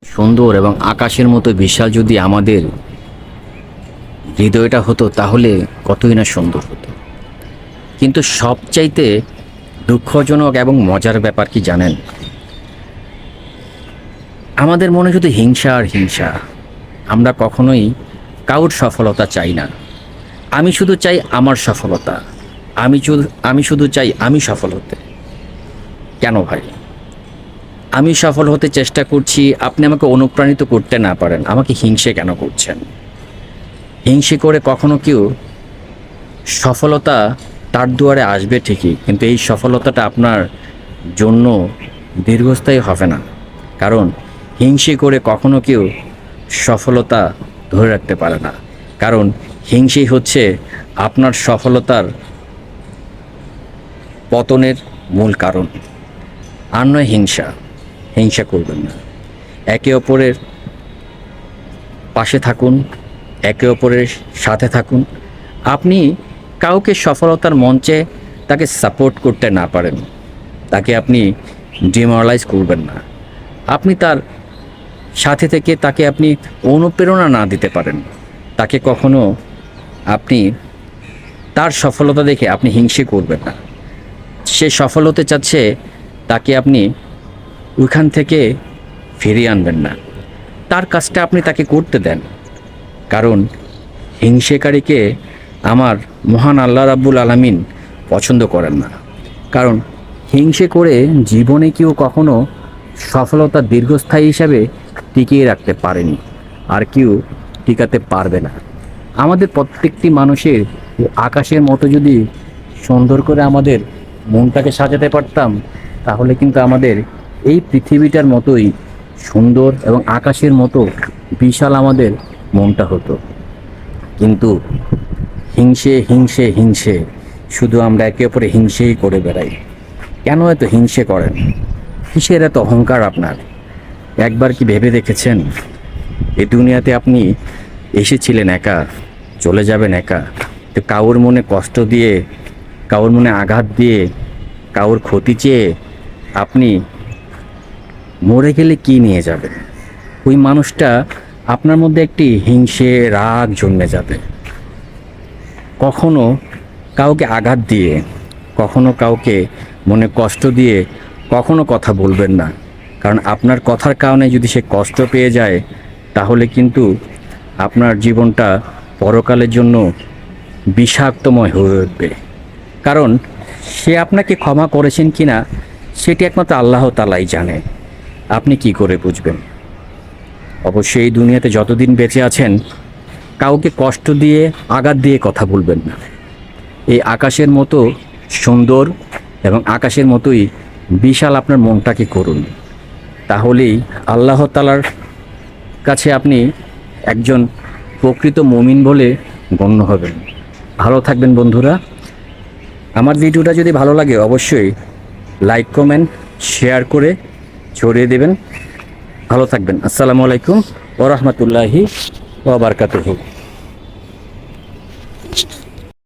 সুন্দর এবং আকাশের মতো বিশাল যদি আমাদের হৃদয়টা হতো তাহলে কতই না সুন্দর হতো। কিন্তু সবচাইতে দুঃখজনক এবং মজার ব্যাপার কি জানেন? আমাদের মনে শুধু হিংসা আর হিংসা। আমরা কখনোই কারোর সফলতা চাই না। আমি শুধু চাই আমার সফলতা। আমি শুধু চাই আমি সফল হতে। কেন ভাই? আমি সফল হতে চেষ্টা করছি, আপনি আমাকে অনুপ্রাণিত করতে না পারেন, আমাকে হিংসে কেন করছেন? হিংসে করে কখনো কেউ সফলতা তার দুয়ারে আসবে ঠিকই, কিন্তু এই সফলতাটা আপনার জন্য দীর্ঘস্থায়ী হবে না। কারণ হিংসে করে কখনো কেউ সফলতা ধরে রাখতে পারে না। কারণ হিংসেই হচ্ছে আপনার সফলতার পতনের মূল কারণ। আর নয় হিংসা। হিংসা করবেন না। একে অপরের পাশে থাকুন, একে অপরের সাথে থাকুন। আপনি কাউকে সফলতার মঞ্চে তাকে সাপোর্ট করতে না পারেন, তাকে আপনি ডিমোরালাইজ করবেন না। আপনি তার সাথে থেকে তাকে আপনি অনুপ্রেরণা না দিতে পারেন, তাকে কখনো আপনি তার সফলতা দেখে আপনি হিংসে করবেন না। সে সফল হতে চাচ্ছে, তাকে আপনি ওইখান থেকে ফিরিয়ে আনবেন না। তার কাজটা আপনি তাকে করতে দেন। কারণ হিংসেকারীকে আমার মহান আল্লাহ রাব্বুল আলামিন পছন্দ করেন না। কারণ হিংসে করে জীবনে কেউ কখনো সফলতা দীর্ঘস্থায়ী হিসাবে টিকিয়ে রাখতে পারেনি, আর কেউ টিকাতে পারবে না। আমাদের প্রত্যেকটি মানুষের আকাশের মতো যদি সুন্দর করে আমাদের মনটাকে সাজাতে পারতাম, তাহলে কিন্তু আমাদের এই পৃথিবীটার মতোই সুন্দর এবং আকাশের মতো বিশাল আমাদের মনটা হতো। কিন্তু হিংসে হিংসে হিংসে, শুধু আমরা একে অপরে হিংসেই করে বেড়াই। কেন এত হিংসে করেন? কিসের এত অহংকার আপনার? একবার কি ভেবে দেখেছেন এই দুনিয়াতে আপনি এসেছিলেন একা, চলে যাবেন একা? তো কারোর মনে কষ্ট দিয়ে, কারোর মনে আঘাত দিয়ে, কারোর ক্ষতি চেয়ে আপনি মরে গেলে কি নিয়ে যাবেন? ওই মানুষটা আপনার মধ্যে একটি হিংসে রাগ জন্মে যাবে। কখনো কাউকে আঘাত দিয়ে, কখনো কাউকে মনে কষ্ট দিয়ে কখনো কথা বলবেন না। কারণ আপনার কথার কারণে যদি সে কষ্ট পেয়ে যায়, তাহলে কিন্তু আপনার জীবনটা পরকালের জন্য বিষাক্তময় হয়ে উঠবে। কারণ সে আপনাকে ক্ষমা করেছেন কিনা সেটি একমাত্র আল্লাহ তাআলাই জানে। আপনি কি করে বুঝবেন? অবশ্যই এই দুনিয়াতে যতদিন বেঁচে আছেন, কাউকে কষ্ট দিয়ে, আঘাত দিয়ে কথা বলবেন না। এই আকাশের মতো সুন্দর এবং আকাশের মতোই বিশাল আপনার মনটাকে করুন। তাহলেই আল্লাহ তাআলার কাছে আপনি একজন প্রকৃত মুমিন বলে গণ্য হবেন। ভালো থাকবেন বন্ধুরা। আমার ভিডিওটা যদি ভালো লাগে অবশ্যই লাইক, কমেন্ট, শেয়ার করে ছড়িয়ে দেবেন। ভালো থাকবেন। আসসালামু আলাইকুম ওয়া রাহমাতুল্লাহি ওয়া বারাকাতুহু।